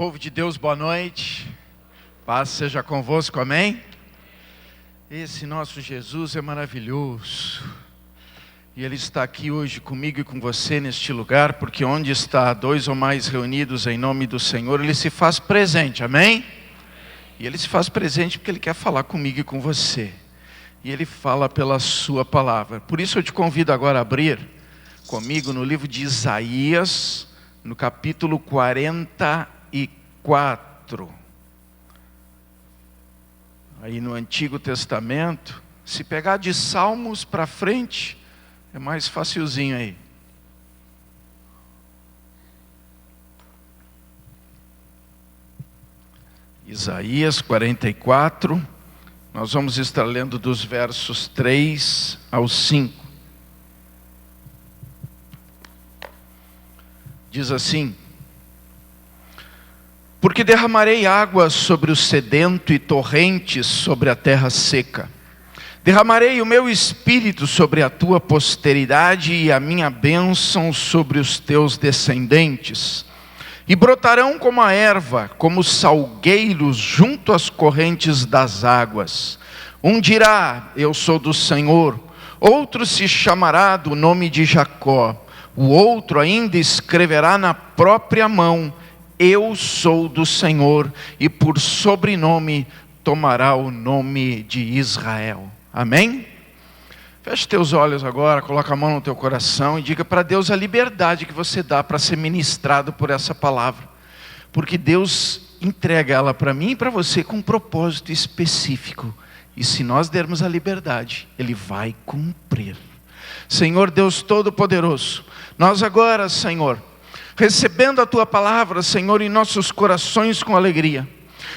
Povo de Deus, boa noite. Paz seja convosco, amém? Esse nosso Jesus é maravilhoso. E Ele está aqui hoje comigo e com você neste lugar, porque onde está dois ou mais reunidos em nome do Senhor, Ele se faz presente, amém? E Ele se faz presente porque Ele quer falar comigo e com você. E Ele fala pela sua palavra. Por isso eu te convido agora a abrir comigo no livro de Isaías, no capítulo 44. Aí no Antigo Testamento, se pegar de Salmos para frente, é mais facilzinho aí. Isaías 44, nós vamos estar lendo dos versos 3 ao 5. Diz assim: porque derramarei água sobre o sedento e torrentes sobre a terra seca. Derramarei o meu espírito sobre a tua posteridade e a minha bênção sobre os teus descendentes. E brotarão como a erva, como salgueiros junto às correntes das águas. Um dirá, eu sou do Senhor. Outro se chamará do nome de Jacó. O outro ainda escreverá na própria mão, eu sou do Senhor, e por sobrenome tomará o nome de Israel. Amém? Feche teus olhos agora, coloca a mão no teu coração e diga para Deus a liberdade que você dá para ser ministrado por essa palavra. Porque Deus entrega ela para mim e para você com um propósito específico. E se nós dermos a liberdade, Ele vai cumprir. Senhor Deus Todo-Poderoso, nós agora, Senhor, recebendo a Tua palavra, Senhor, em nossos corações com alegria,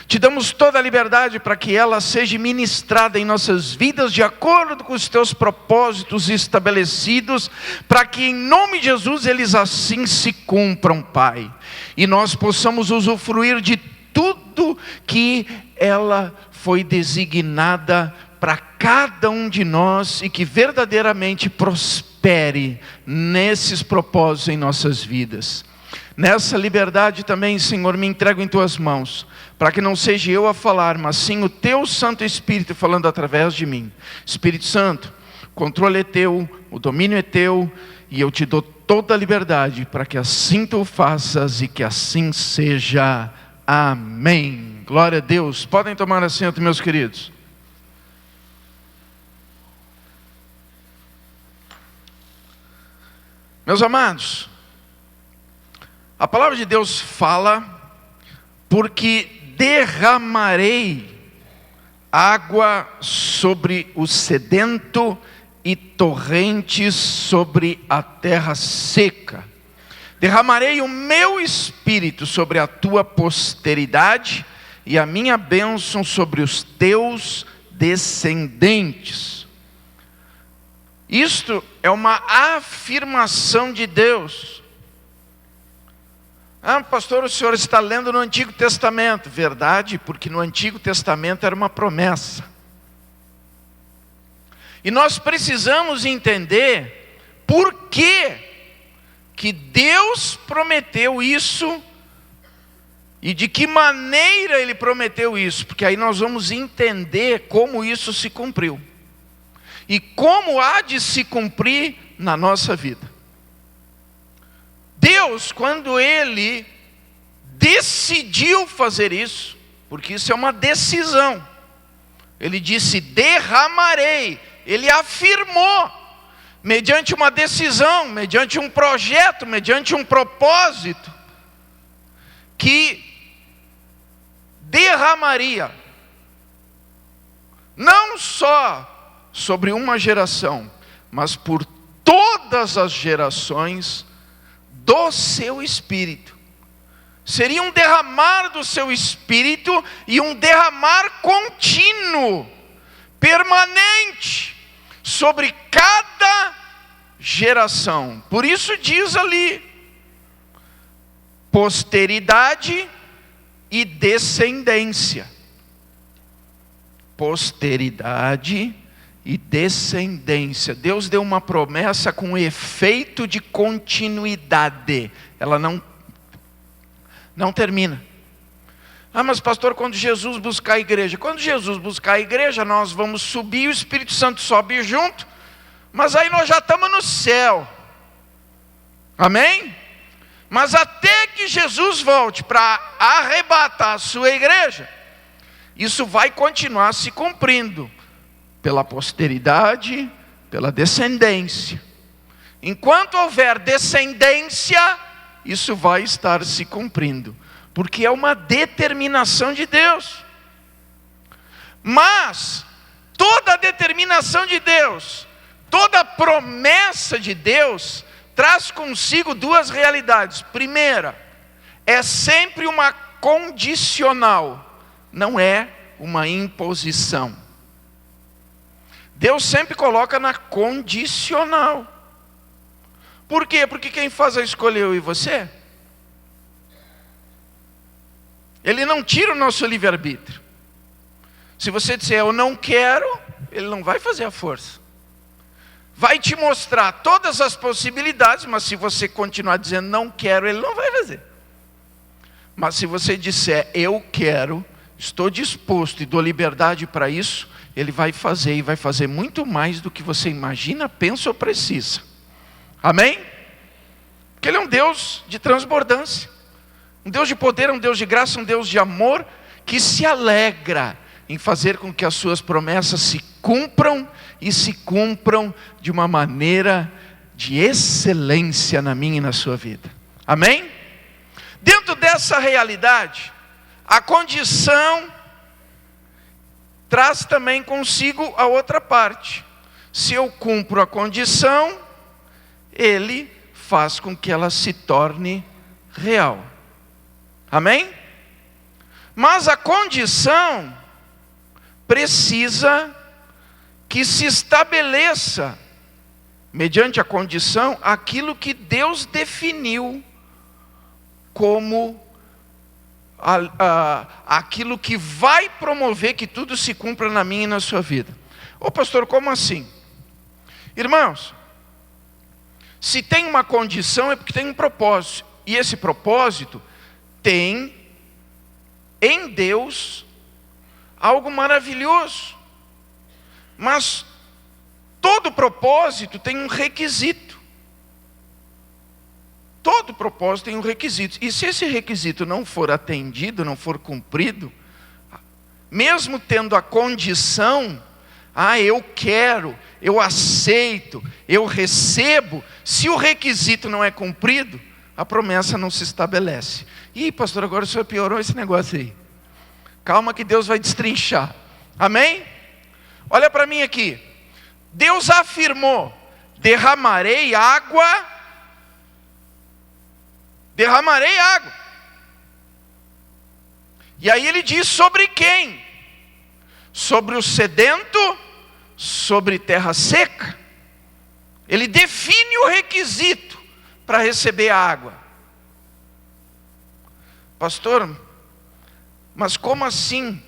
te damos toda a liberdade para que ela seja ministrada em nossas vidas de acordo com os Teus propósitos estabelecidos, para que em nome de Jesus eles assim se cumpram, Pai. E nós possamos usufruir de tudo que ela foi designada para cada um de nós e que verdadeiramente prospere nesses propósitos em nossas vidas. Nessa liberdade também, Senhor, me entrego em Tuas mãos, para que não seja eu a falar, mas sim o Teu Santo Espírito falando através de mim. Espírito Santo, o controle é Teu, o domínio é Teu, e eu Te dou toda a liberdade para que assim Tu faças e que assim seja. Amém. Glória a Deus. Podem tomar assento, meus queridos. Meus amados, a palavra de Deus fala, porque derramarei água sobre o sedento e torrentes sobre a terra seca. Derramarei o meu espírito sobre a tua posteridade e a minha bênção sobre os teus descendentes. Isto é uma afirmação de Deus. Ah, pastor, o senhor está lendo no Antigo Testamento. Verdade, porque no Antigo Testamento era uma promessa. E nós precisamos entender por que Deus prometeu isso e de que maneira Ele prometeu isso. Porque aí nós vamos entender como isso se cumpriu. E como há de se cumprir na nossa vida. Deus, quando Ele decidiu fazer isso, porque isso é uma decisão, Ele disse, derramarei. Ele afirmou, mediante uma decisão, mediante um projeto, mediante um propósito, que derramaria, não só sobre uma geração, mas por todas as gerações do seu Espírito. Seria um derramar do seu Espírito e um derramar contínuo, permanente, sobre cada geração. Por isso diz ali, posteridade e descendência. Posteridade e descendência. Deus deu uma promessa com efeito de continuidade. Ela não termina. Ah, mas pastor, quando Jesus buscar a igreja? Quando Jesus buscar a igreja, nós vamos subir e o Espírito Santo sobe junto. Mas aí nós já estamos no céu. Amém? Mas até que Jesus volte para arrebatar a sua igreja, isso vai continuar se cumprindo pela posteridade, pela descendência. Enquanto houver descendência, isso vai estar se cumprindo, porque é uma determinação de Deus. Mas toda a determinação de Deus, toda a promessa de Deus traz consigo duas realidades. Primeira, é sempre uma condicional, não é uma imposição. Deus sempre coloca na condicional. Por quê? Porque quem faz a escolha, eu e você. Ele não tira o nosso livre-arbítrio. Se você disser eu não quero, ele não vai fazer a força. Vai te mostrar todas as possibilidades, mas se você continuar dizendo não quero, ele não vai fazer. Mas se você disser eu quero, estou disposto e dou liberdade para isso, ele vai fazer, e vai fazer muito mais do que você imagina, pensa ou precisa. Amém? Porque ele é um Deus de transbordância, um Deus de poder, um Deus de graça, um Deus de amor, que se alegra em fazer com que as suas promessas se cumpram, e se cumpram de uma maneira de excelência na minha e na sua vida. Amém? Dentro dessa realidade, a condição traz também consigo a outra parte. Se eu cumpro a condição, ele faz com que ela se torne real. Amém? Mas a condição precisa que se estabeleça, mediante a condição, aquilo que Deus definiu como aquilo que vai promover que tudo se cumpra na minha e na sua vida. Ô pastor, como assim? Irmãos, se tem uma condição é porque tem um propósito. E esse propósito tem em Deus algo maravilhoso. Mas todo propósito tem um requisito. Todo propósito tem um requisito. E se esse requisito não for atendido, não for cumprido, mesmo tendo a condição, eu quero, eu aceito, eu recebo, se o requisito não é cumprido, a promessa não se estabelece. Ih, pastor, agora o senhor piorou esse negócio aí. Calma que Deus vai destrinchar. Amém? Olha para mim aqui. Deus afirmou: derramarei água. Derramarei água. E aí ele diz sobre quem? Sobre o sedento, sobre terra seca. Ele define o requisito para receber a água. Pastor, mas como assim?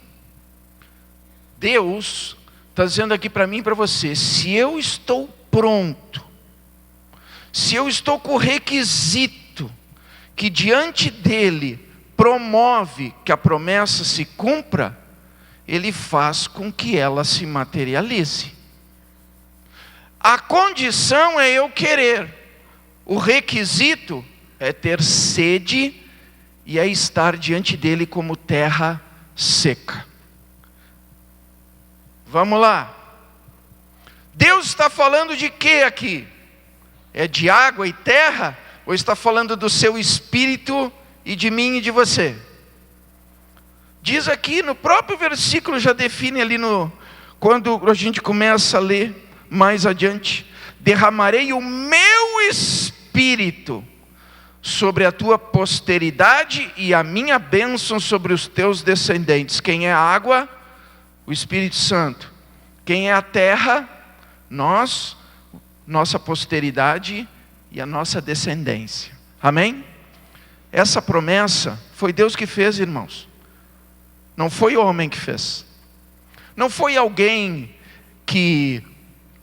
Deus está dizendo aqui para mim e para você: se eu estou pronto, se eu estou com o requisito que diante dele promove que a promessa se cumpra, ele faz com que ela se materialize. A condição é eu querer, o requisito é ter sede e é estar diante dele como terra seca. Vamos lá. Deus está falando de quê aqui? É de água e terra? Ou está falando do seu espírito e de mim e de você? Diz aqui no próprio versículo, já define ali quando a gente começa a ler mais adiante: derramarei o meu espírito sobre a tua posteridade e a minha bênção sobre os teus descendentes. Quem é a água? O Espírito Santo. Quem é a terra? Nós, nossa posteridade e a nossa descendência. Amém? Essa promessa foi Deus que fez, irmãos. Não foi o homem que fez. Não foi alguém que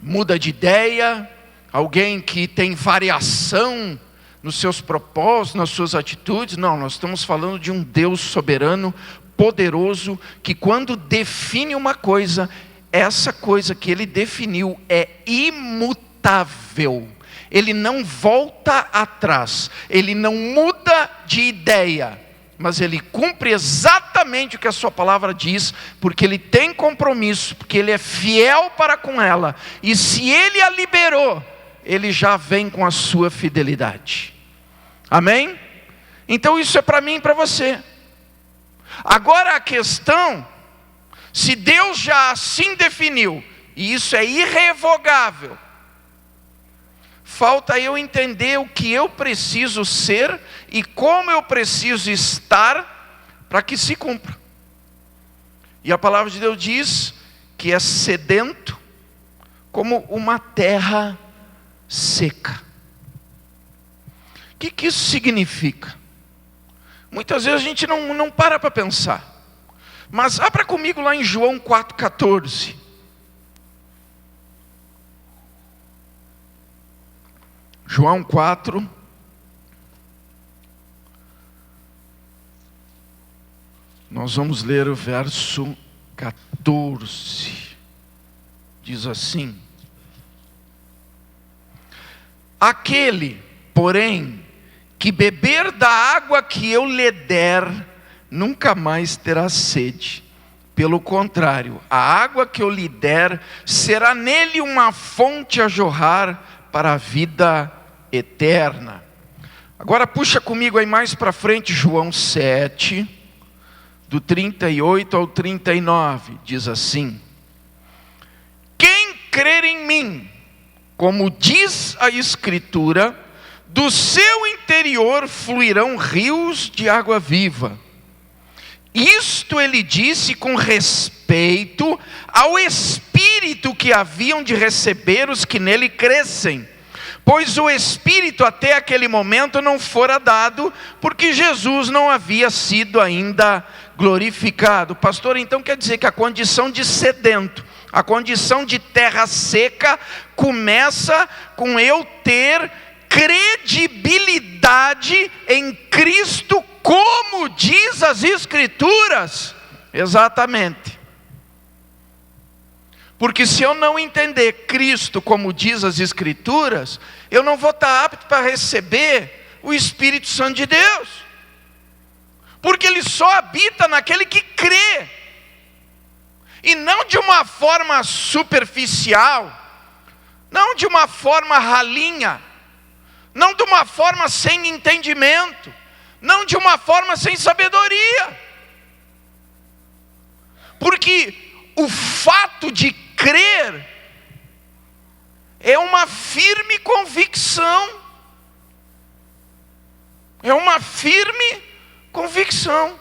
muda de ideia, alguém que tem variação nos seus propósitos, nas suas atitudes. Não, nós estamos falando de um Deus soberano, poderoso, que quando define uma coisa, essa coisa que ele definiu é imutável. Ele não volta atrás, ele não muda de ideia, mas ele cumpre exatamente o que a sua palavra diz, porque ele tem compromisso, porque ele é fiel para com ela, e se ele a liberou, ele já vem com a sua fidelidade. Amém? Então isso é para mim e para você. Agora a questão, se Deus já assim definiu, e isso é irrevogável, falta eu entender o que eu preciso ser e como eu preciso estar para que se cumpra. E a palavra de Deus diz que é sedento como uma terra seca. O que isso significa? Muitas vezes a gente não para pensar. Mas abra comigo lá em João 4,14. João 4. Nós vamos ler o verso 14. Diz assim: aquele, porém, que beber da água que eu lhe der, nunca mais terá sede. Pelo contrário, a água que eu lhe der será nele uma fonte a jorrar para a vida eterna. Agora puxa comigo aí mais para frente, João 7, do 38 ao 39, diz assim: quem crer em mim, como diz a Escritura, do seu interior fluirão rios de água viva. Isto ele disse com respeito ao Espírito que haviam de receber os que nele crescem, pois o Espírito até aquele momento não fora dado, porque Jesus não havia sido ainda glorificado. Pastor, então quer dizer que a condição de sedento, a condição de terra seca, começa com eu ter credibilidade em Cristo, como diz as Escrituras? Exatamente. Porque se eu não entender Cristo como diz as Escrituras, eu não vou estar apto para receber o Espírito Santo de Deus. Porque ele só habita naquele que crê. E não de uma forma superficial, não de uma forma ralinha, não de uma forma sem entendimento, não de uma forma sem sabedoria. Porque o fato de crer é uma firme convicção. É uma firme convicção.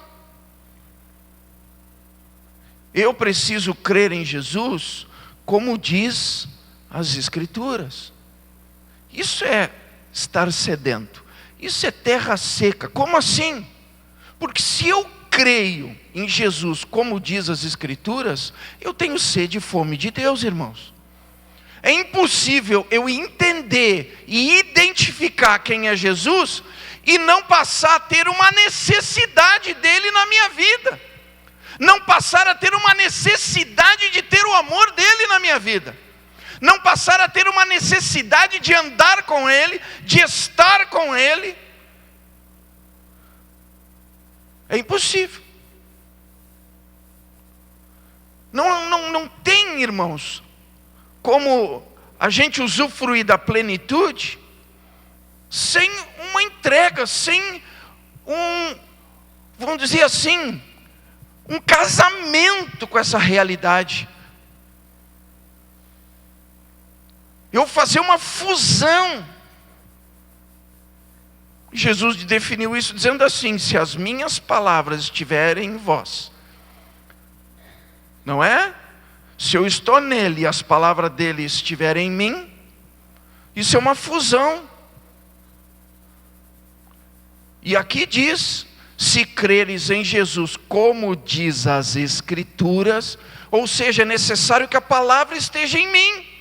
Eu preciso crer em Jesus, como diz as Escrituras. Isso é estar sedento. Isso é terra seca. Como assim? Porque se eu creio em Jesus, como diz as Escrituras, eu tenho sede e fome de Deus, irmãos. É impossível eu entender e identificar quem é Jesus e não passar a ter uma necessidade dele na minha vida. Não passar a ter uma necessidade de ter o amor dele na minha vida. Não passar a ter uma necessidade de andar com ele, de estar com ele. É impossível. Não tem, irmãos, como a gente usufruir da plenitude sem uma entrega, sem vamos dizer assim, um casamento com essa realidade. Eu fazer uma fusão. Jesus definiu isso dizendo assim: se as minhas palavras estiverem em vós, não é? Se eu estou nele e as palavras dele estiverem em mim, isso é uma fusão. E aqui diz: se creres em Jesus, como diz as Escrituras, ou seja, é necessário que a palavra esteja em mim.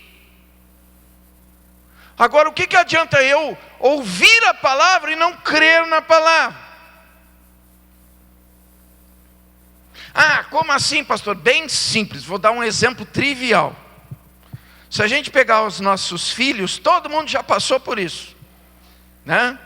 Agora, o que adianta eu ouvir a palavra e não crer na palavra? Ah, como assim, pastor? Bem simples, vou dar um exemplo trivial. Se a gente pegar os nossos filhos, todo mundo já passou por isso, né?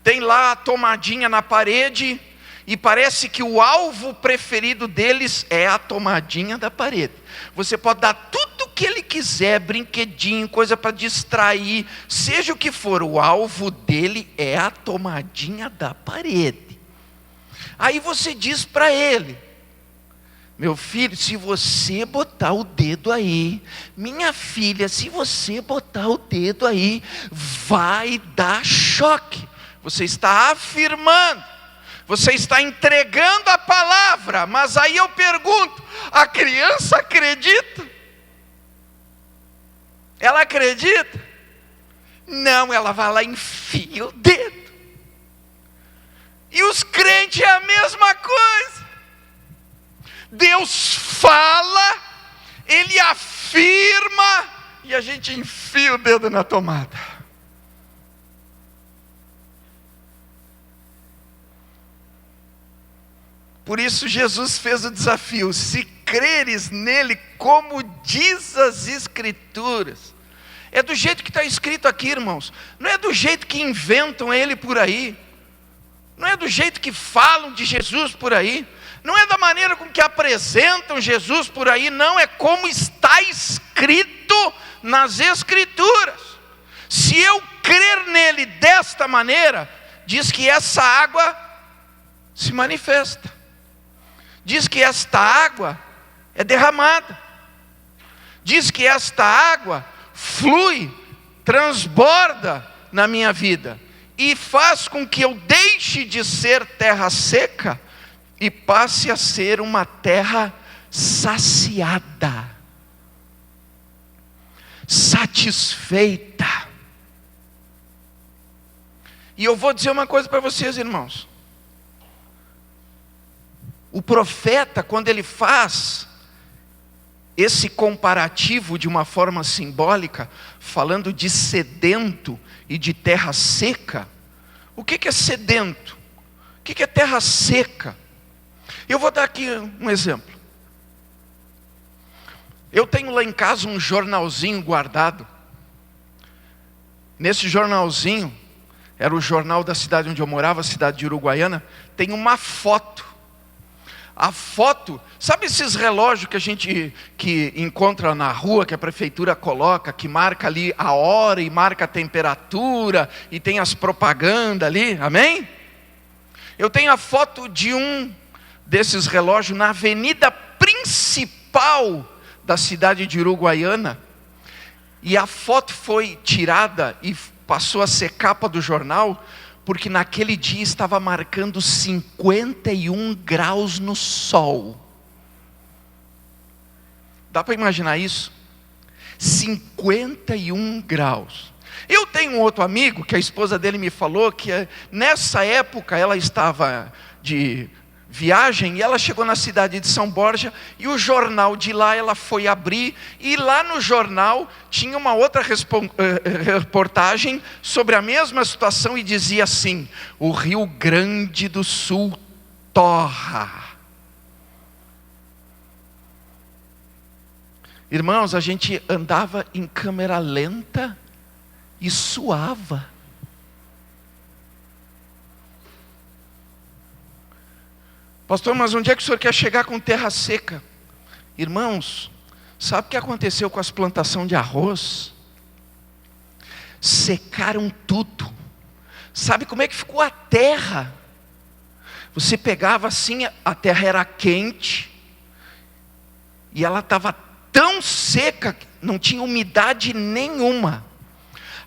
Tem lá a tomadinha na parede, e parece que o alvo preferido deles é a tomadinha da parede. Você pode dar tudo o que ele quiser, brinquedinho, coisa para distrair, seja o que for, o alvo dele é a tomadinha da parede. Aí você diz para ele: meu filho, se você botar o dedo aí, minha filha, se você botar o dedo aí, vai dar choque. Você está afirmando, você está entregando a palavra, mas aí eu pergunto: a criança acredita? Ela acredita? Não, ela vai lá e enfia o dedo. E os crentes é a mesma coisa. Deus fala, Ele afirma, e a gente enfia o dedo na tomada. Por isso Jesus fez o desafio: se creres nele como diz as Escrituras. É do jeito que está escrito aqui, irmãos. Não é do jeito que inventam ele por aí. Não é do jeito que falam de Jesus por aí. Não é da maneira com que apresentam Jesus por aí. Não, é como está escrito nas Escrituras. Se eu crer nele desta maneira, diz que essa água se manifesta. Diz que esta água é derramada. Diz que esta água flui, transborda na minha vida e faz com que eu deixe de ser terra seca e passe a ser uma terra saciada, satisfeita. E eu vou dizer uma coisa para vocês, irmãos. O profeta, quando ele faz esse comparativo de uma forma simbólica, falando de sedento e de terra seca, o que é sedento? O que é terra seca? Eu vou dar aqui um exemplo. Eu tenho lá em casa um jornalzinho guardado. Nesse jornalzinho, era o jornal da cidade onde eu morava, a cidade de Uruguaiana, tem uma foto. A foto, sabe esses relógios que encontra na rua, que a prefeitura coloca, que marca ali a hora e marca a temperatura, e tem as propagandas ali, amém? Eu tenho a foto de um desses relógios na avenida principal da cidade de Uruguaiana, e a foto foi tirada e passou a ser capa do jornal, porque naquele dia estava marcando 51 graus no sol. Dá para imaginar isso? 51 graus. Eu tenho um outro amigo, que a esposa dele me falou, que nessa época ela estava de viagem, e ela chegou na cidade de São Borja, e o jornal de lá ela foi abrir, e lá no jornal tinha uma outra reportagem sobre a mesma situação, e dizia assim: o Rio Grande do Sul torra. Irmãos, a gente andava em câmera lenta e suava. Pastor, mas onde é que o senhor quer chegar com terra seca? Irmãos, sabe o que aconteceu com as plantações de arroz? Secaram tudo. Sabe como é que ficou a terra? Você pegava assim, a terra era quente, e ela estava tão seca, não tinha umidade nenhuma.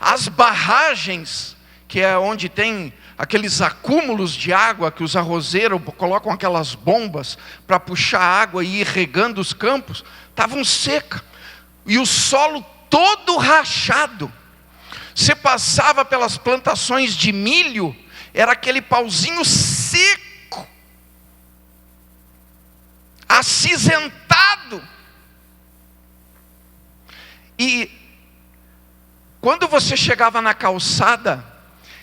As barragens, que é onde tem aqueles acúmulos de água que os arrozeiros colocam aquelas bombas para puxar água e ir regando os campos, estavam secas. E o solo todo rachado. Você passava pelas plantações de milho, era aquele pauzinho seco, acinzentado. E quando você chegava na calçada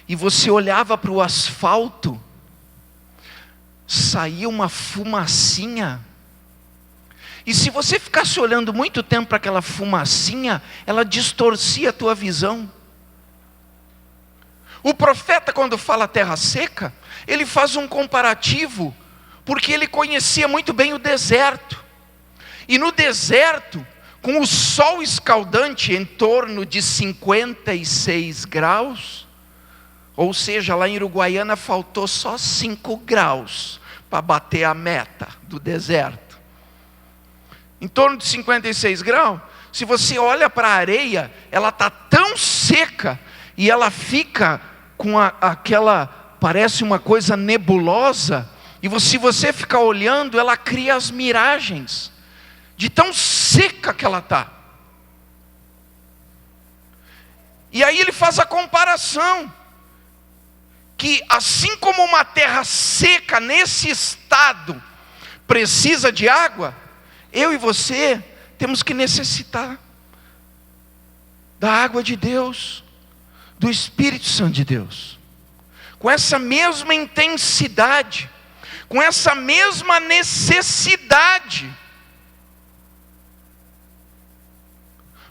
e você olhava para o asfalto, saía uma fumacinha E se você ficasse olhando muito tempo para aquela fumacinha, ela distorcia a tua visão. O profeta, quando fala terra seca, ele faz um comparativo, porque ele conhecia muito bem o deserto. E no deserto, com o sol escaldante em torno de 56 graus, ou seja, lá em Uruguaiana faltou só 5 graus para bater a meta do deserto. Em torno de 56 graus, se você olha para a areia, ela está tão seca e ela fica com aquela, parece uma coisa nebulosa, e se você ficar olhando, ela cria as miragens, de tão seca que ela está. E aí ele faz a comparação, que assim como uma terra seca nesse estado precisa de água, eu e você temos que necessitar da água de Deus, do Espírito Santo de Deus, com essa mesma intensidade, com essa mesma necessidade.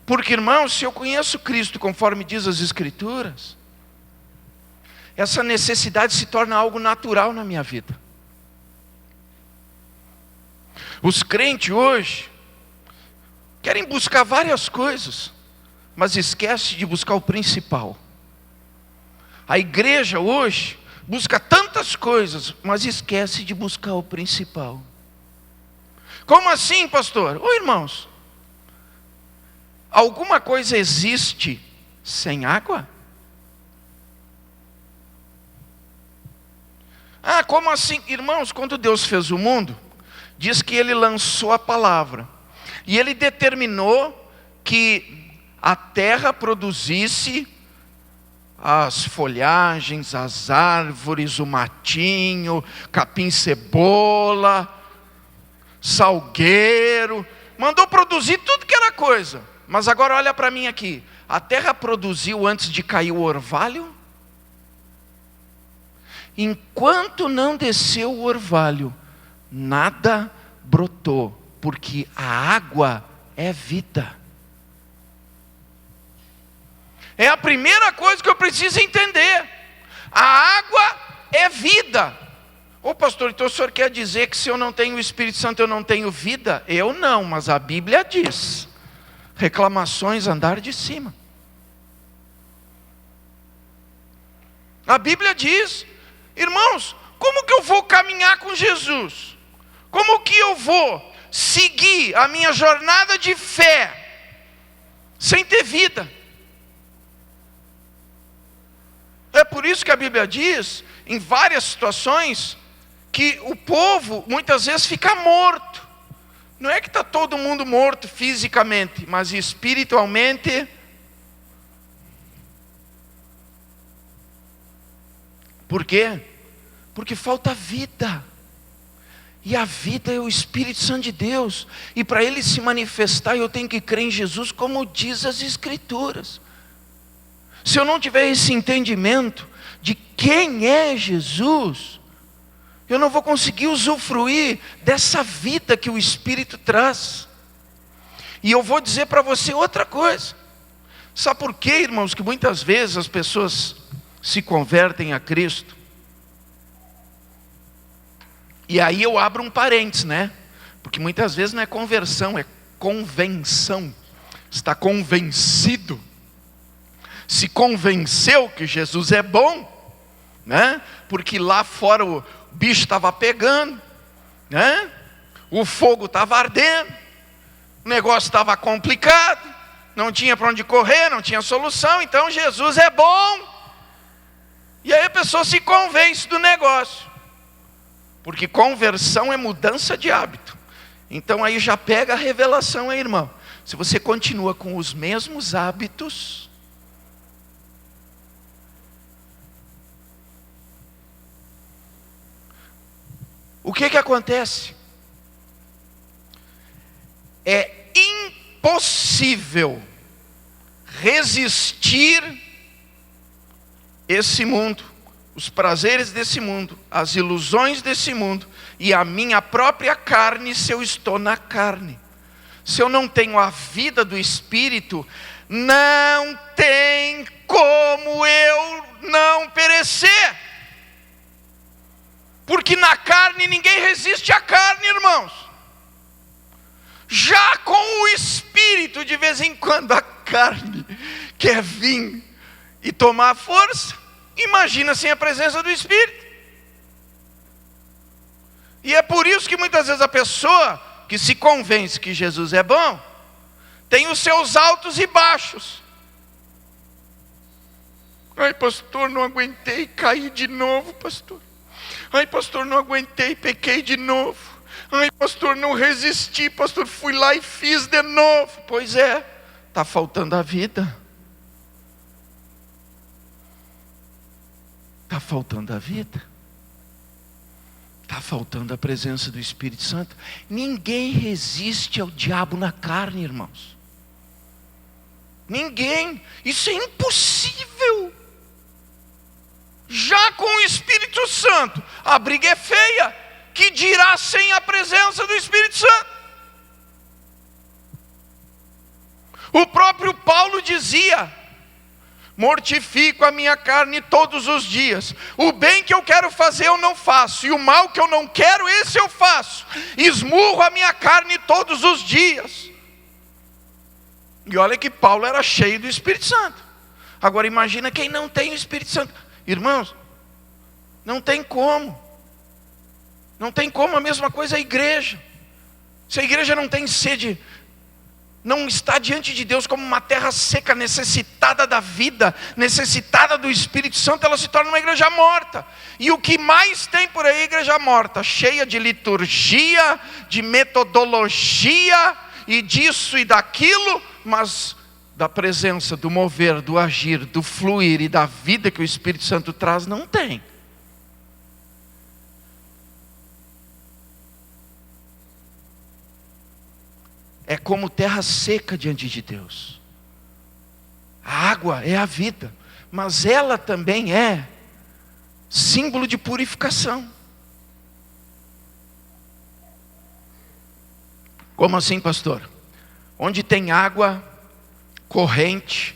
Porque, irmãos, se eu conheço Cristo conforme diz as Escrituras, essa necessidade se torna algo natural na minha vida. Os crentes hoje querem buscar várias coisas, mas esquece de buscar o principal. A igreja hoje busca tantas coisas, mas esquece de buscar o principal. Como assim, pastor? Ô irmãos, alguma coisa existe sem água? Ah, como assim? Irmãos, quando Deus fez o mundo, diz que Ele lançou a palavra. E Ele determinou que a terra produzisse as folhagens, as árvores, o matinho, capim-cebola, salgueiro. Mandou produzir tudo que era coisa. Mas agora olha para mim aqui. A terra produziu antes de cair o orvalho? Enquanto não desceu o orvalho, nada brotou, porque a água é vida. É a primeira coisa que eu preciso entender. A água é vida. Ô pastor, então o senhor quer dizer que se eu não tenho o Espírito Santo eu não tenho vida? Eu não, mas a Bíblia diz. Reclamações andar de cima. A Bíblia diz, irmãos, como que eu vou caminhar com Jesus? Como que eu vou seguir a minha jornada de fé sem ter vida? É por isso que a Bíblia diz, em várias situações, que o povo muitas vezes fica morto. Não é que está todo mundo morto fisicamente, mas espiritualmente. Por quê? Porque falta vida. E a vida é o Espírito Santo de Deus. E para Ele se manifestar, eu tenho que crer em Jesus, como diz as Escrituras. Se eu não tiver esse entendimento de quem é Jesus, eu não vou conseguir usufruir dessa vida que o Espírito traz. E eu vou dizer para você outra coisa. Sabe por quê, irmãos, que muitas vezes as pessoas se convertem a Cristo? E aí eu abro um parênteses, né? Porque muitas vezes não é conversão, é convenção. Está convencido. Se convenceu que Jesus é bom, né? Porque lá fora o bicho estava pegando, né? O fogo estava ardendo, o negócio estava complicado, não tinha para onde correr, não tinha solução, então Jesus é bom. E aí a pessoa se convence do negócio, porque conversão é mudança de hábito. Então aí já pega a revelação aí, irmão. Se você continua com os mesmos hábitos, o que acontece? É impossível resistir esse mundo os prazeres desse mundo, as ilusões desse mundo e a minha própria carne, se eu estou na carne. Se eu não tenho a vida do Espírito, não tem como eu não perecer. Porque na carne ninguém resiste à carne, irmãos. Já com o Espírito, de vez em quando a carne quer vir e tomar força. Imagina sem a presença do Espírito. E é por isso que muitas vezes a pessoa que se convence que Jesus é bom, tem os seus altos e baixos. Ai, pastor, não aguentei, caí de novo, pastor. Ai, pastor, não aguentei, pequei de novo. Ai, pastor, não resisti, pastor, fui lá e fiz de novo. Pois é, está faltando a vida. Está faltando a vida. Está faltando a presença do Espírito Santo. Ninguém resiste ao diabo na carne, irmãos. Ninguém. Isso é impossível. Já com o Espírito Santo, a briga é feia. Que dirá sem a presença do Espírito Santo? O próprio Paulo dizia: mortifico a minha carne todos os dias. O bem que eu quero fazer eu não faço, e o mal que eu não quero, esse eu faço. Esmurro a minha carne todos os dias. E olha que Paulo era cheio do Espírito Santo. Agora imagina quem não tem o Espírito Santo. Irmãos, não tem como. Não tem como. A mesma coisa a igreja. Se a igreja não tem sede, não está diante de Deus como uma terra seca, necessitada da vida, necessitada do Espírito Santo, ela se torna uma igreja morta. E o que mais tem por aí é igreja morta, cheia de liturgia, de metodologia, e disso e daquilo, mas da presença, do mover, do agir, do fluir e da vida que o Espírito Santo traz, não tem. É como terra seca diante de Deus. A água é a vida, mas ela também é símbolo de purificação. Como assim, pastor? Onde tem água corrente,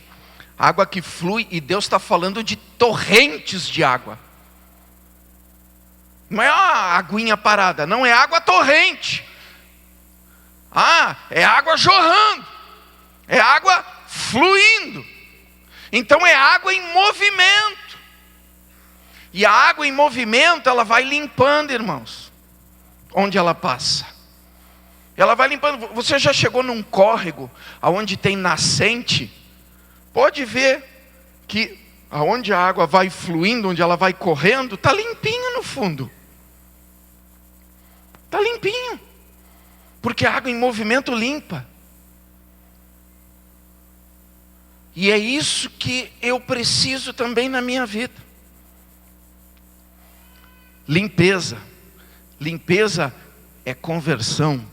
água que flui, e Deus está falando de torrentes de água. Não é uma aguinha parada, não, é água torrente. É água jorrando, é água fluindo. Então é água em movimento. E a água em movimento, ela vai limpando, irmãos, onde ela passa. Ela vai limpando. Você já chegou num córrego onde tem nascente? Pode ver que aonde a água vai fluindo, onde ela vai correndo, está limpinho no fundo. Está limpinho. Porque a água em movimento limpa. E é isso que eu preciso também na minha vida. Limpeza. Limpeza é conversão,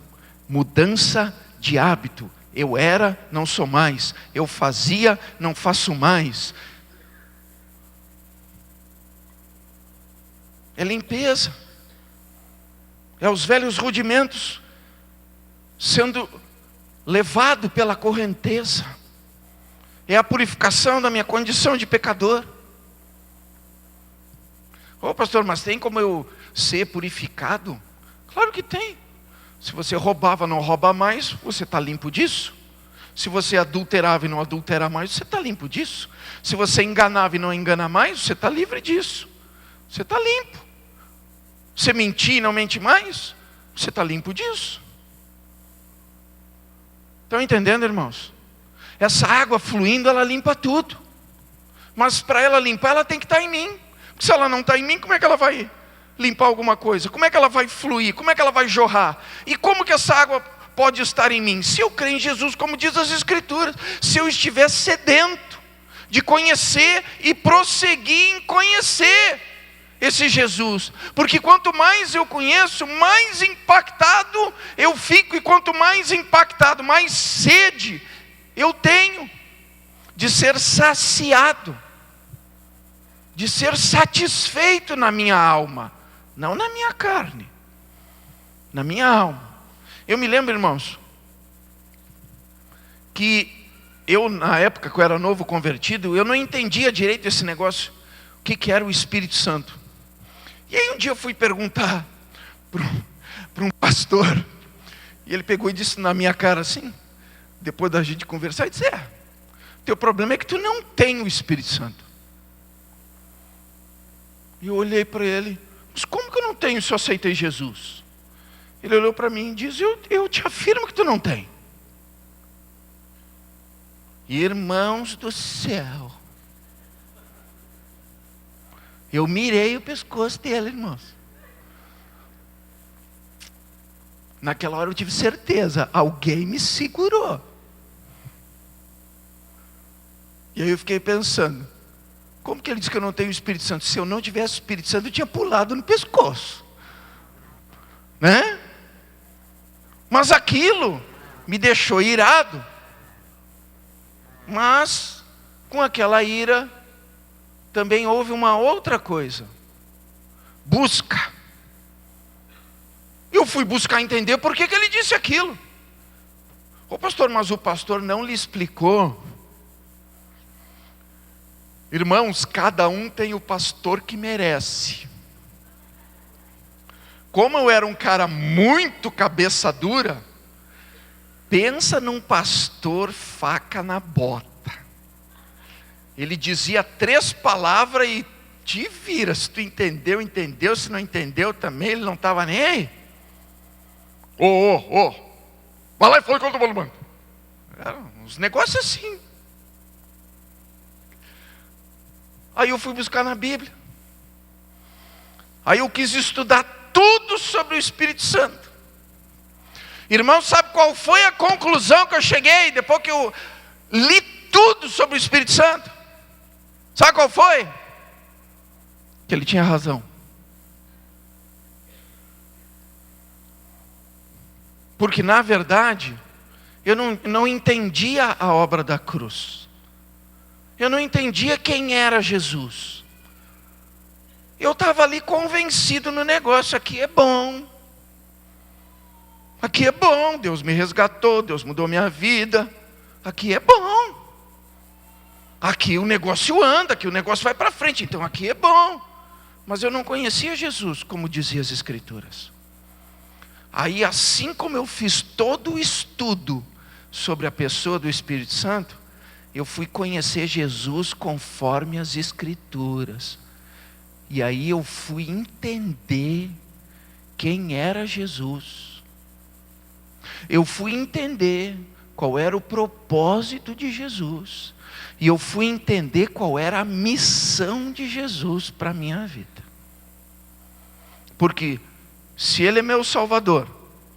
mudança de hábito. Eu era, não sou mais. Eu fazia, não faço mais. É limpeza. É os velhos rudimentos sendo levado pela correnteza. É a purificação da minha condição de pecador. Pastor, mas tem como eu ser purificado? Claro que tem. Se você roubava, não rouba mais, você está limpo disso. Se você adulterava e não adultera mais, você está limpo disso. Se você enganava e não engana mais, você está livre disso. Você está limpo. Você mentir e não mente mais, você está limpo disso. Estão entendendo, irmãos? Essa água fluindo, ela limpa tudo. Mas para ela limpar, ela tem que estar em mim. Porque se ela não está em mim, como é que ela vai limpar alguma coisa? Como é que ela vai fluir? Como é que ela vai jorrar? E como que essa água pode estar em mim? Se eu crer em Jesus, como diz as Escrituras. Se eu estiver sedento de conhecer e prosseguir em conhecer esse Jesus. Porque quanto mais eu conheço, mais impactado eu fico. E quanto mais impactado, mais sede eu tenho de ser saciado. de ser satisfeito na minha alma, não na minha carne, na minha alma. Eu me lembro, irmãos, que eu, na época que eu era novo convertido, eu não entendia direito esse negócio, o que era o Espírito Santo. E aí um dia eu fui perguntar para um pastor, e ele pegou e disse na minha cara assim, depois da gente conversar, ele disse: teu problema é que tu não tem o Espírito Santo. E eu olhei para ele: mas como que eu não tenho se eu aceitei Jesus? Ele olhou para mim e disse: eu te afirmo que tu não tem. Irmãos do céu, eu mirei o pescoço dele, irmãos. Naquela hora eu tive certeza, alguém me segurou. E aí eu fiquei pensando, como que ele disse que eu não tenho o Espírito Santo? Se eu não tivesse o Espírito Santo, eu tinha pulado no pescoço, né? Mas aquilo me deixou irado. Mas com aquela ira também houve uma outra coisa: busca. Eu fui buscar entender por que ele disse aquilo. Ô pastor, mas o pastor não lhe explicou. Irmãos, cada um tem o pastor que merece. Como eu era um cara muito cabeça dura, pensa num pastor faca na bota. Ele dizia 3 palavras e te vira. Se tu entendeu, entendeu. Se não entendeu também, ele não estava nem aí. Vai lá e fala que eu estou falando. Eram uns negócios assim. Aí eu fui buscar na Bíblia. Aí eu quis estudar tudo sobre o Espírito Santo. Irmão, sabe qual foi a conclusão que eu cheguei depois que eu li tudo sobre o Espírito Santo? Sabe qual foi? Que ele tinha razão. Porque na verdade, eu não entendia a obra da cruz. Eu não entendia quem era Jesus. Eu estava ali convencido no negócio: aqui é bom. Aqui é bom, Deus me resgatou, Deus mudou minha vida. Aqui é bom. Aqui o negócio anda, aqui o negócio vai para frente, então aqui é bom. Mas eu não conhecia Jesus, como dizia as Escrituras. Aí, assim como eu fiz todo o estudo sobre a pessoa do Espírito Santo, eu fui conhecer Jesus conforme as Escrituras. E aí eu fui entender quem era Jesus. Eu fui entender qual era o propósito de Jesus. E eu fui entender qual era a missão de Jesus para a minha vida. Porque se Ele é meu Salvador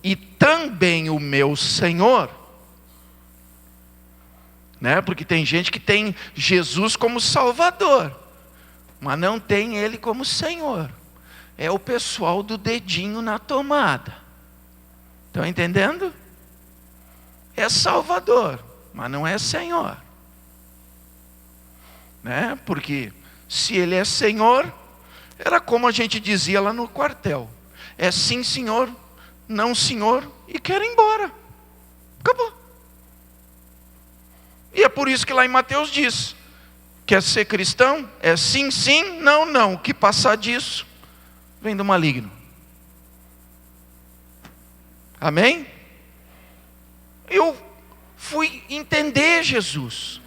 e também o meu Senhor, né? Porque tem gente que tem Jesus como Salvador, mas não tem Ele como Senhor. É o pessoal do dedinho na tomada. Estão entendendo? É Salvador, mas não é Senhor, né? Porque se Ele é Senhor, era como a gente dizia lá no quartel: é sim senhor, não senhor, e quero ir embora. Acabou. E é por isso que lá em Mateus diz: quer ser cristão? É sim, sim, não, não. O que passar disso vem do maligno. Amém? Eu fui entender Jesus,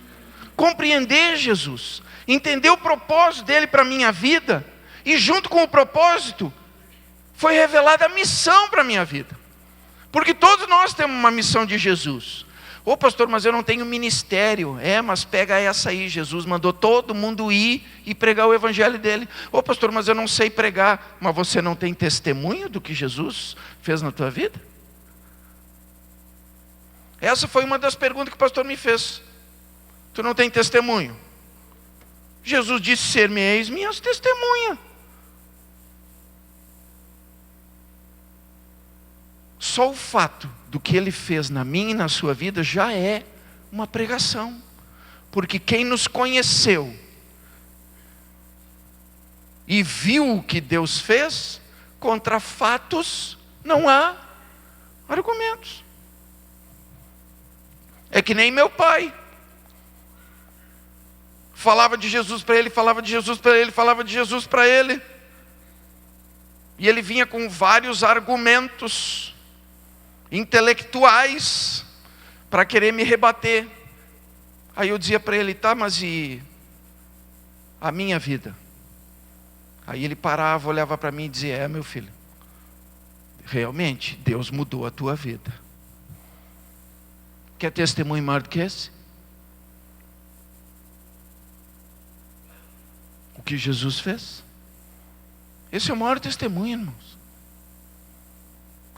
compreender Jesus, entender o propósito dele para a minha vida, e junto com o propósito foi revelada a missão para a minha vida. Porque todos nós temos uma missão de Jesus. Ô pastor, mas eu não tenho ministério. Mas pega essa aí, Jesus mandou todo mundo ir e pregar o evangelho dele. Ô pastor, mas eu não sei pregar. Mas você não tem testemunho do que Jesus fez na tua vida? Essa foi uma das perguntas que o pastor me fez. Tu não tem testemunho? Jesus disse: ser-me-eis minhas testemunhas. Só o fato do que Ele fez na minha e na sua vida já é uma pregação. Porque quem nos conheceu e viu o que Deus fez, contra fatos não há argumentos. É que nem meu pai. Falava de Jesus para ele, falava de Jesus para ele, falava de Jesus para ele. E ele vinha com vários argumentos intelectuais para querer me rebater. Aí eu dizia para ele, tá, mas e a minha vida? Aí ele parava, olhava para mim e dizia, meu filho, realmente, Deus mudou a tua vida. Quer testemunho maior do que esse? O que Jesus fez? Esse é o maior testemunho, irmãos.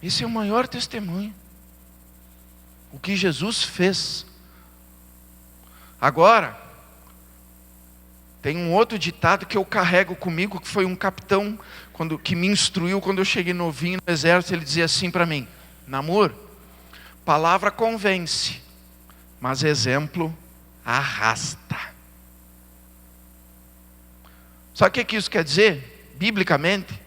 Esse é o maior testemunho. O que Jesus fez. Agora, tem um outro ditado que eu carrego comigo, que foi um capitão que me instruiu quando eu cheguei novinho no exército. Ele dizia assim para mim, Namor, palavra convence, mas exemplo arrasta. Sabe o que isso quer dizer? Biblicamente,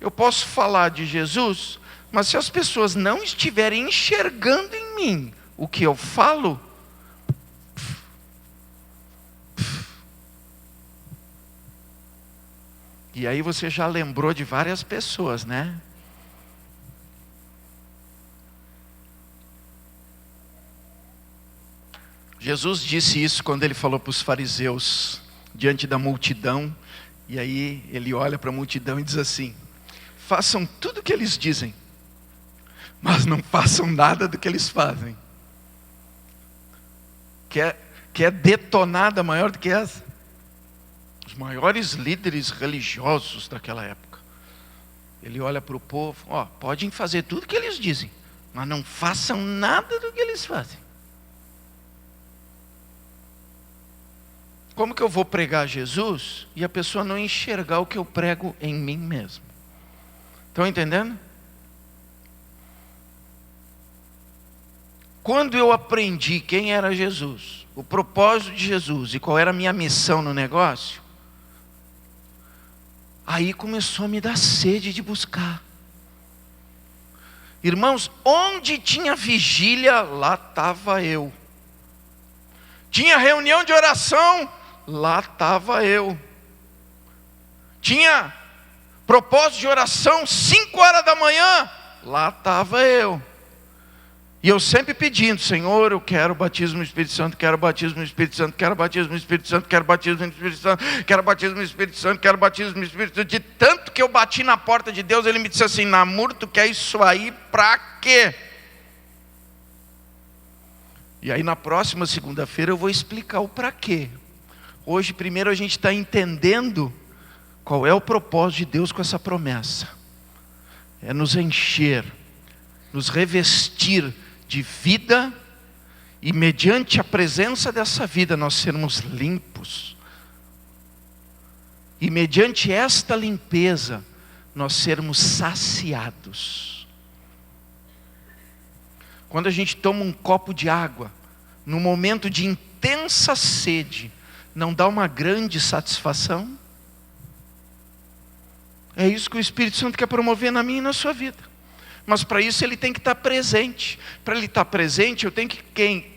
eu posso falar de Jesus, mas se as pessoas não estiverem enxergando em mim o que eu falo, e aí você já lembrou de várias pessoas, né? Jesus disse isso quando ele falou para os fariseus, diante da multidão, e aí ele olha para a multidão e diz assim, façam tudo o que eles dizem, mas não façam nada do que eles fazem. Quer detonada maior do que essa? Os maiores líderes religiosos daquela época. Ele olha para o povo, podem fazer tudo o que eles dizem, mas não façam nada do que eles fazem. Como que eu vou pregar Jesus e a pessoa não enxergar o que eu prego em mim mesmo? Estão entendendo? Quando eu aprendi quem era Jesus, o propósito de Jesus e qual era a minha missão no negócio, aí começou a me dar sede de buscar. Irmãos, onde tinha vigília, lá estava eu. Tinha reunião de oração, lá estava eu. Tinha propósito de oração, 5 horas da manhã, lá estava eu. E eu sempre pedindo, Senhor, eu quero o batismo no Espírito Santo, quero o batismo no Espírito Santo, quero o batismo no Espírito Santo, quero o batismo no Espírito Santo, quero o batismo no Espírito Santo, quero o batismo no Espírito Santo. De tanto que eu bati na porta de Deus, Ele me disse assim, Namor, tu quer isso aí pra quê? E aí na próxima segunda-feira eu vou explicar o pra quê. Hoje primeiro a gente está entendendo qual é o propósito de Deus com essa promessa. É nos encher, nos revestir de vida, e mediante a presença dessa vida nós sermos limpos, e mediante esta limpeza nós sermos saciados. Quando a gente toma um copo de água, no momento de intensa sede, não dá uma grande satisfação? É isso que o Espírito Santo quer promover na minha e na sua vida. Mas para isso ele tem que estar presente. Para ele estar presente, eu tenho que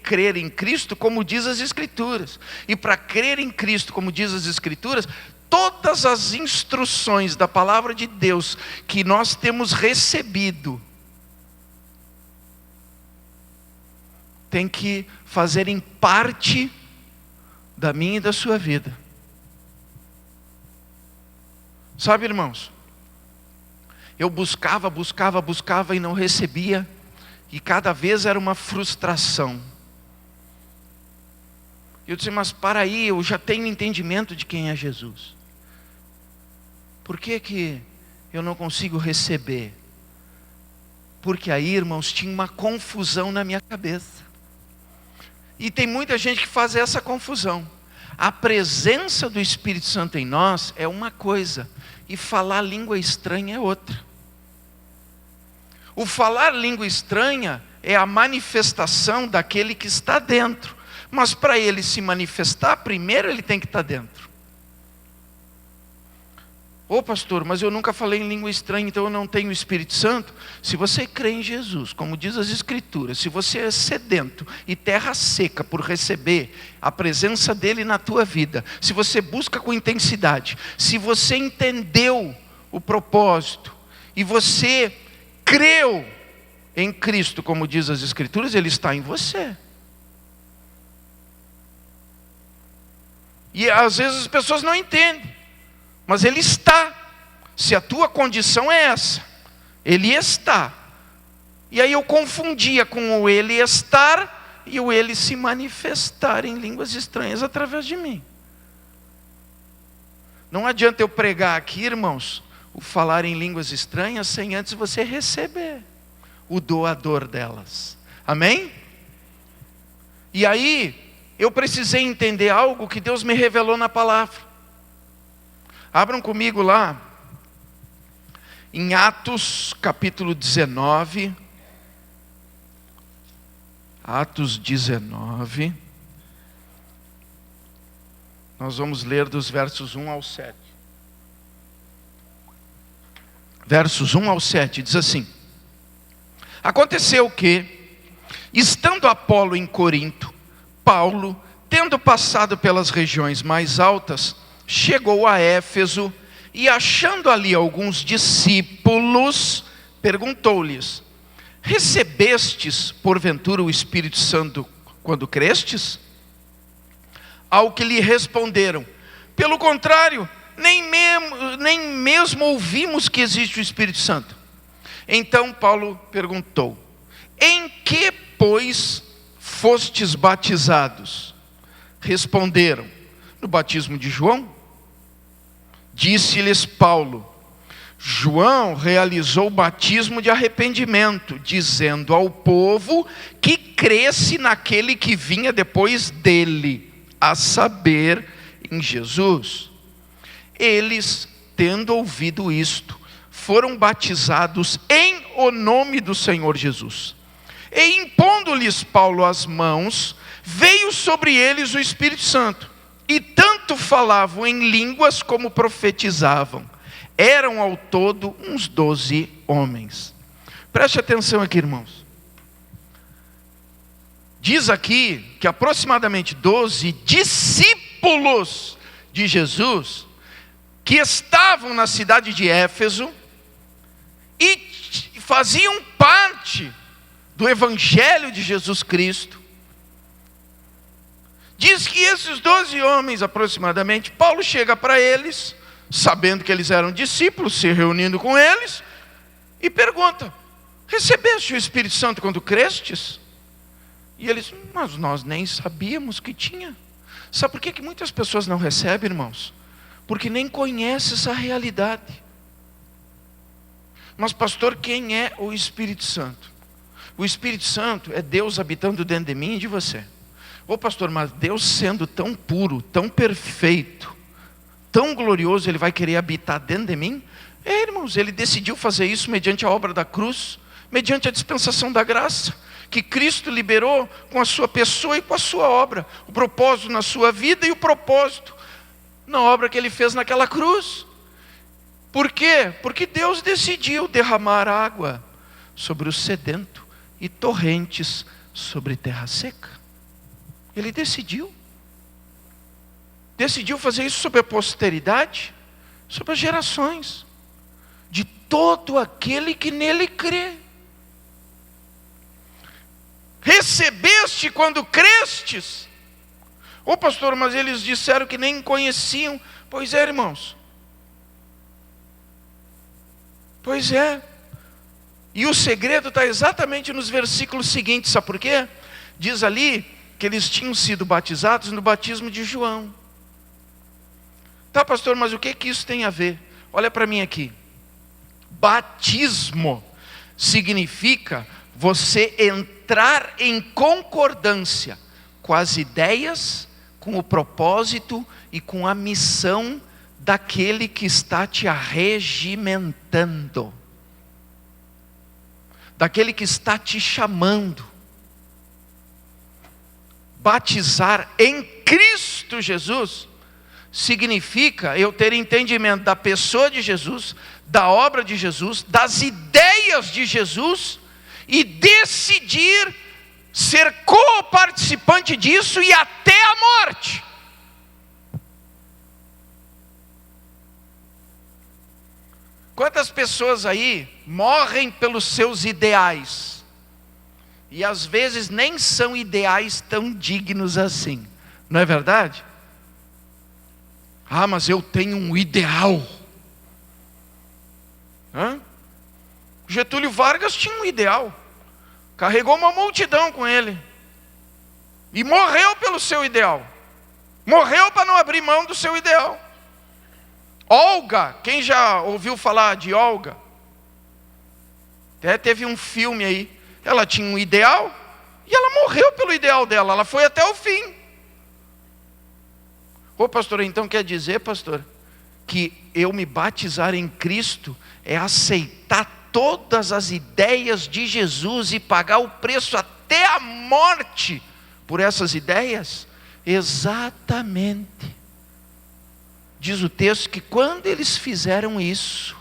crer em Cristo, como diz as Escrituras. E para crer em Cristo, como diz as Escrituras, todas as instruções da palavra de Deus que nós temos recebido, tem que fazerem parte da minha e da sua vida. Sabe, irmãos? Eu buscava e não recebia, e cada vez era uma frustração. Eu disse, mas para aí, eu já tenho entendimento de quem é Jesus. Por que eu não consigo receber? Porque aí, irmãos, tinha uma confusão na minha cabeça. E tem muita gente que faz essa confusão. A presença do Espírito Santo em nós é uma coisa, e falar língua estranha é outra. O falar língua estranha é a manifestação daquele que está dentro. Mas para ele se manifestar, primeiro ele tem que estar dentro. Ô pastor, mas eu nunca falei em língua estranha, então eu não tenho o Espírito Santo. Se você crê em Jesus, como diz as Escrituras, se você é sedento e terra seca por receber a presença dEle na tua vida, se você busca com intensidade, se você entendeu o propósito e você creu em Cristo, como diz as Escrituras, Ele está em você. E às vezes as pessoas não entendem, mas Ele está. Se a tua condição é essa, Ele está. E aí eu confundia com o Ele estar e o Ele se manifestar em línguas estranhas através de mim. Não adianta eu pregar aqui, irmãos, o falar em línguas estranhas sem antes você receber o doador delas. Amém? E aí eu precisei entender algo que Deus me revelou na palavra. Abram comigo lá, em Atos capítulo 19. Atos 19. Nós vamos ler dos versos 1 ao 7. Versos 1 ao 7, diz assim: Aconteceu que, estando Apolo em Corinto, Paulo, tendo passado pelas regiões mais altas, chegou a Éfeso e, achando ali alguns discípulos, perguntou-lhes: Recebestes, porventura, o Espírito Santo quando crestes? Ao que lhe responderam: Pelo contrário, nem mesmo ouvimos que existe o Espírito Santo. Então Paulo perguntou: Em que, pois, fostes batizados? Responderam: No batismo de João. Disse-lhes Paulo: João realizou o batismo de arrependimento, dizendo ao povo que cresce naquele que vinha depois dele, a saber, em Jesus. Eles, tendo ouvido isto, foram batizados em o nome do Senhor Jesus. E impondo-lhes Paulo as mãos, veio sobre eles o Espírito Santo, e tanto falavam em línguas como profetizavam. Eram ao todo uns 12 homens. Preste atenção aqui, irmãos. Diz aqui que aproximadamente 12 discípulos de Jesus, que estavam na cidade de Éfeso, e faziam parte do Evangelho de Jesus Cristo. Diz que esses 12 homens aproximadamente, Paulo chega para eles, sabendo que eles eram discípulos, se reunindo com eles, e pergunta: Recebeste o Espírito Santo quando crestes? E eles: Mas nós nem sabíamos que tinha. Sabe por que muitas pessoas não recebem, irmãos? Porque nem conhecem essa realidade. Mas pastor, quem é o Espírito Santo? O Espírito Santo é Deus habitando dentro de mim e de você. Ô pastor, mas Deus sendo tão puro, tão perfeito, tão glorioso, Ele vai querer habitar dentro de mim? Irmãos, Ele decidiu fazer isso mediante a obra da cruz, mediante a dispensação da graça, que Cristo liberou com a sua pessoa e com a sua obra, o propósito na sua vida e o propósito na obra que Ele fez naquela cruz. Por quê? Porque Deus decidiu derramar água sobre o sedento e torrentes sobre terra seca. Ele decidiu fazer isso sobre a posteridade, sobre as gerações, de todo aquele que nele crê. Recebeste quando crestes? Ô pastor, mas eles disseram que nem conheciam. Pois é, irmãos. Pois é. E o segredo está exatamente nos versículos seguintes, sabe por quê? Diz ali que eles tinham sido batizados no batismo de João. Tá, pastor, mas o que isso tem a ver? Olha para mim aqui. Batismo significa você entrar em concordância com as ideias, com o propósito e com a missão daquele que está te arregimentando, daquele que está te chamando. Batizar em Cristo Jesus significa eu ter entendimento da pessoa de Jesus, da obra de Jesus, das ideias de Jesus, e decidir ser co-participante disso e até a morte. Quantas pessoas aí morrem pelos seus ideais, e às vezes nem são ideais tão dignos assim, não é verdade? Ah, mas eu tenho um ideal. Getúlio Vargas tinha um ideal, carregou uma multidão com ele, e morreu pelo seu ideal, morreu para não abrir mão do seu ideal. Olga, quem já ouviu falar de Olga? Até teve um filme aí, ela tinha um ideal, e ela morreu pelo ideal dela, ela foi até o fim. Ô pastor, então quer dizer, pastor, que eu me batizar em Cristo é aceitar todas as ideias de Jesus e pagar o preço até a morte por essas ideias? Exatamente. Diz o texto que quando eles fizeram isso,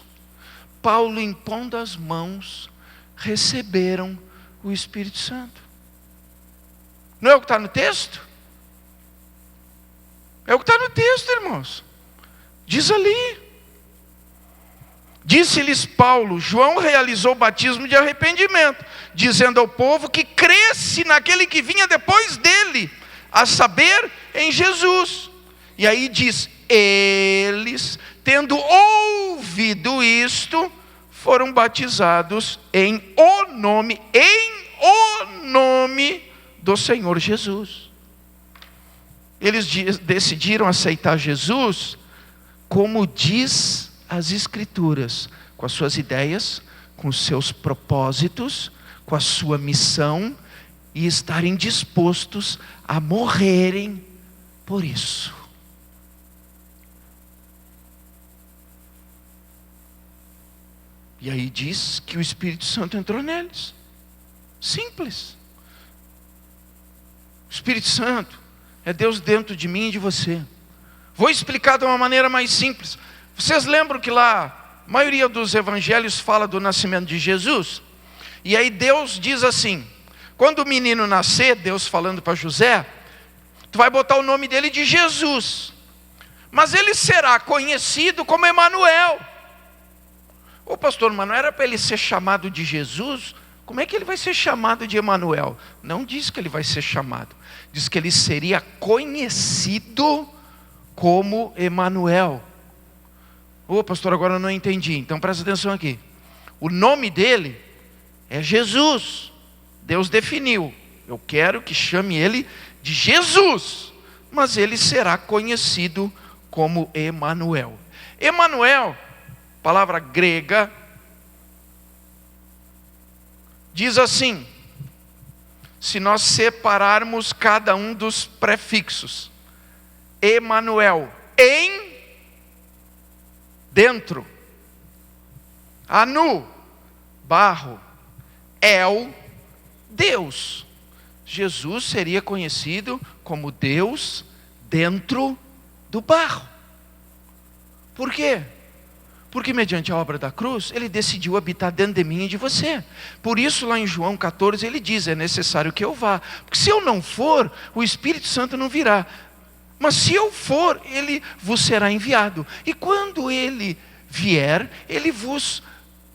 Paulo, impondo as mãos, receberam o Espírito Santo. Não é o que está no texto? É o que está no texto, irmãos. Diz ali. Disse-lhes Paulo: João realizou o batismo de arrependimento, dizendo ao povo que cresce naquele que vinha depois dele, a saber, em Jesus. E aí diz: eles, tendo ouvido isto, foram batizados em o nome do Senhor Jesus. Eles decidiram aceitar Jesus, como diz as Escrituras, com as suas ideias, com os seus propósitos, com a sua missão, e estarem dispostos a morrerem por isso. E aí diz que o Espírito Santo entrou neles. Simples. O Espírito Santo é Deus dentro de mim e de você. Vou explicar de uma maneira mais simples. Vocês lembram que lá, a maioria dos evangelhos fala do nascimento de Jesus? E aí Deus diz assim: quando o menino nascer, Deus falando para José, tu vai botar o nome dele de Jesus, mas ele será conhecido como Emanuel. Ô pastor, mas não era para ele ser chamado de Jesus? Como é que ele vai ser chamado de Emanuel? Não diz que ele vai ser chamado, diz que ele seria conhecido como Emanuel. Ô pastor, agora eu não entendi, então presta atenção aqui. O nome dele é Jesus. Deus definiu: eu quero que chame ele de Jesus, mas ele será conhecido como Emanuel. Emanuel, palavra grega, diz assim, se nós separarmos cada um dos prefixos: Emanuel, em, dentro; anu, barro; el, Deus. Jesus seria conhecido como Deus dentro do barro. Por quê? Porque mediante a obra da cruz, ele decidiu habitar dentro de mim e de você. Por isso lá em João 14 ele diz: é necessário que eu vá, porque se eu não for, o Espírito Santo não virá. Mas se eu for, ele vos será enviado. E quando ele vier, ele vos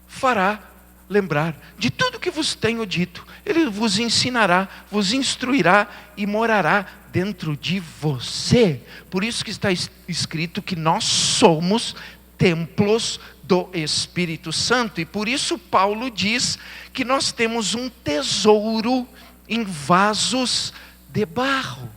fará lembrar de tudo que vos tenho dito. Ele vos ensinará, vos instruirá e morará dentro de você. Por isso que está escrito que nós somos templos do Espírito Santo. E por isso Paulo diz que nós temos um tesouro em vasos de barro.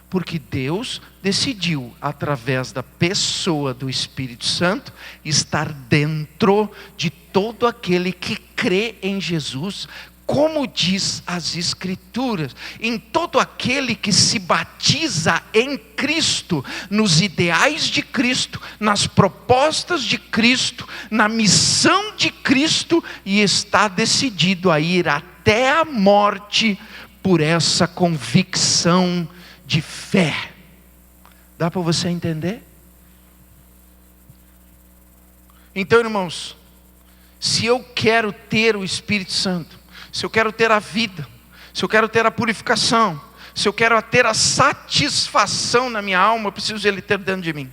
Porque Deus decidiu, através da pessoa do Espírito Santo, estar dentro de todo aquele que crê em Jesus, como diz as Escrituras, em todo aquele que se batiza em Cristo, nos ideais de Cristo, nas propostas de Cristo, na missão de Cristo, e está decidido a ir até a morte por essa convicção de fé. Dá para você entender? Então, irmãos, se eu quero ter o Espírito Santo, se eu quero ter a vida, se eu quero ter a purificação, se eu quero ter a satisfação na minha alma, eu preciso Ele ter dentro de mim.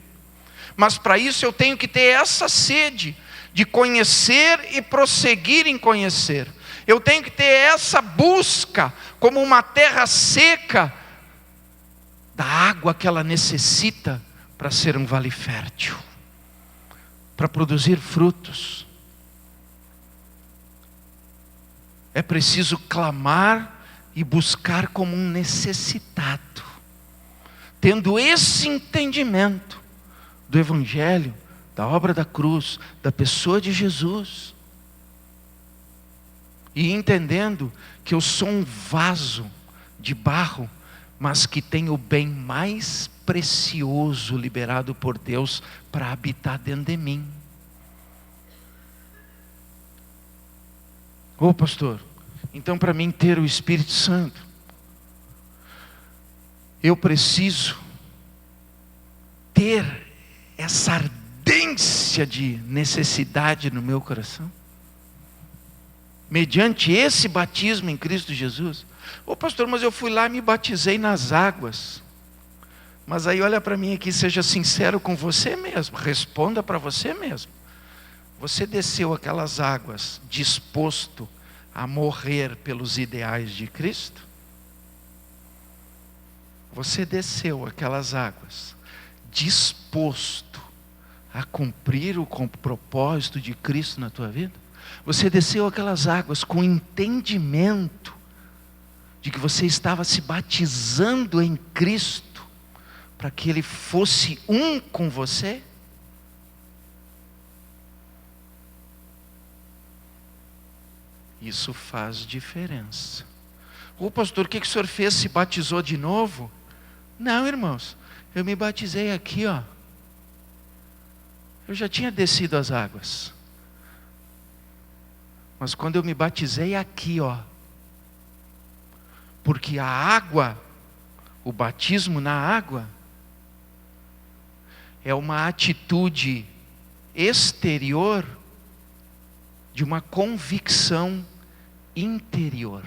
Mas para isso eu tenho que ter essa sede de conhecer e prosseguir em conhecer. Eu tenho que ter essa busca como uma terra seca da água que ela necessita para ser um vale fértil, para produzir frutos. É preciso clamar e buscar como um necessitado, tendo esse entendimento do Evangelho, da obra da cruz, da pessoa de Jesus, e entendendo que eu sou um vaso de barro, mas que tem o bem mais precioso liberado por Deus para habitar dentro de mim. Ô pastor, então para mim ter o Espírito Santo, eu preciso ter essa ardência de necessidade no meu coração, mediante esse batismo em Cristo Jesus. Ô pastor, mas eu fui lá e me batizei nas águas. Mas aí olha para mim aqui, seja sincero com você mesmo, responda para você mesmo. Você desceu aquelas águas disposto a morrer pelos ideais de Cristo? Você desceu aquelas águas disposto a cumprir o propósito de Cristo na tua vida? Você desceu aquelas águas com entendimento de que você estava se batizando em Cristo para que Ele fosse um com você? Isso faz diferença. Ô pastor, o que o senhor fez? Se batizou de novo? Não, irmãos, eu me batizei aqui, ó. Eu já tinha descido as águas. Mas quando eu me batizei aqui, ó, porque a água, o batismo na água, é uma atitude exterior de uma convicção interior.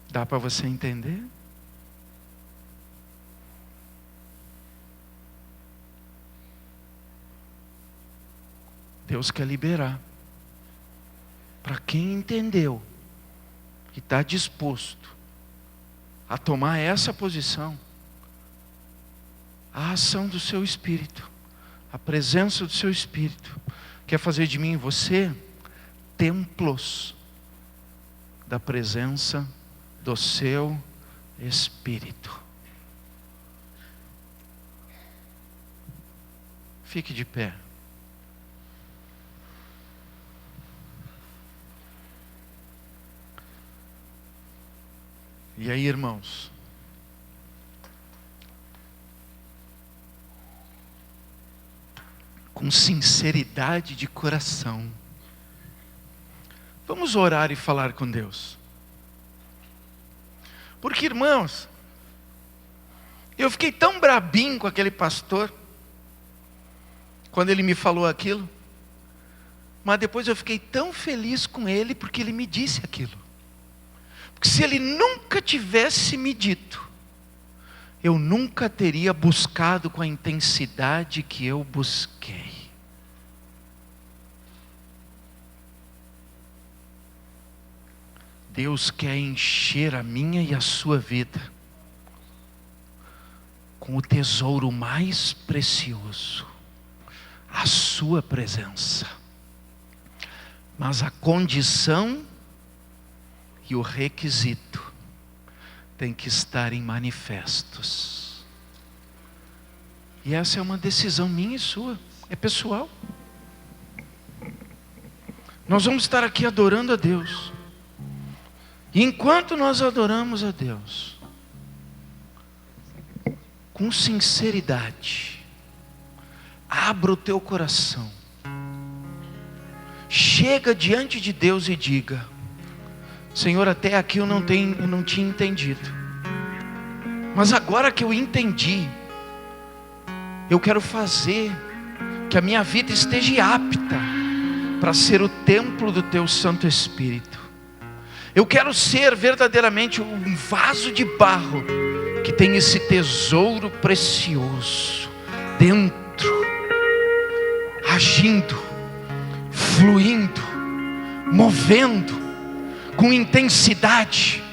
Dá para você entender? Deus quer liberar. Para quem entendeu que está disposto a tomar essa posição, a ação do seu Espírito, a presença do seu Espírito, quer fazer de mim e você templos da presença do seu Espírito. Fique de pé. E aí, irmãos, com sinceridade de coração, vamos orar e falar com Deus. Porque, irmãos, eu fiquei tão brabinho com aquele pastor quando ele me falou aquilo, mas depois eu fiquei tão feliz com ele porque ele me disse aquilo. Porque se ele nunca tivesse me dito, eu nunca teria buscado com a intensidade que eu busquei. Deus quer encher a minha e a sua vida com o tesouro mais precioso, a sua presença. Mas a condição e o requisito tem que estar em manifestos. E essa é uma decisão minha e sua, é pessoal. Nós vamos estar aqui adorando a Deus. E enquanto nós adoramos a Deus, com sinceridade, abra o teu coração, chega diante de Deus e diga: Senhor, até aqui eu não tinha entendido, mas agora que eu entendi, eu quero fazer que a minha vida esteja apta para ser o templo do Teu Santo Espírito. Eu quero ser verdadeiramente um vaso de barro que tem esse tesouro precioso dentro, agindo, fluindo, movendo, com intensidade,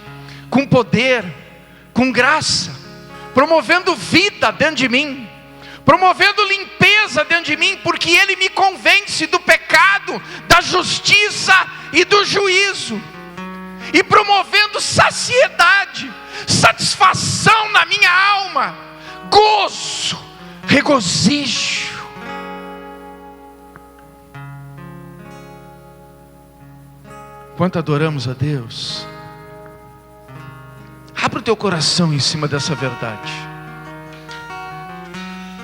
com poder, com graça, promovendo vida dentro de mim, promovendo limpeza dentro de mim, porque Ele me convence do pecado, da justiça e do juízo, e promovendo saciedade, satisfação na minha alma, gozo, regozijo. Quanto adoramos a Deus. Abra o teu coração em cima dessa verdade,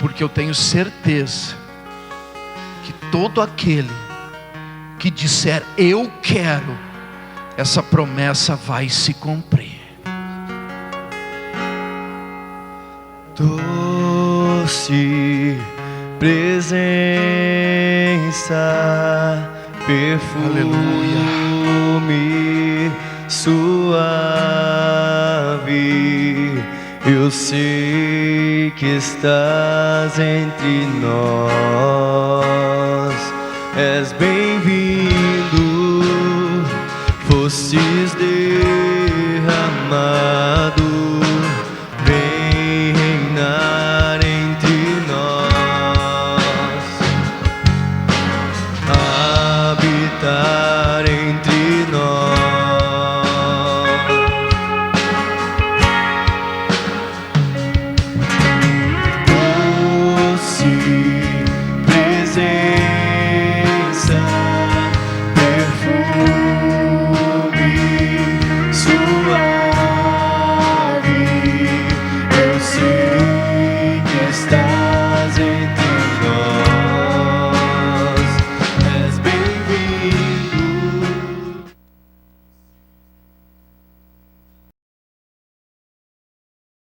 porque eu tenho certeza que todo aquele que disser eu quero, essa promessa vai se cumprir. Doce presença, perfume suave, eu sei que estás entre nós, és bem-vindo, fostes derramado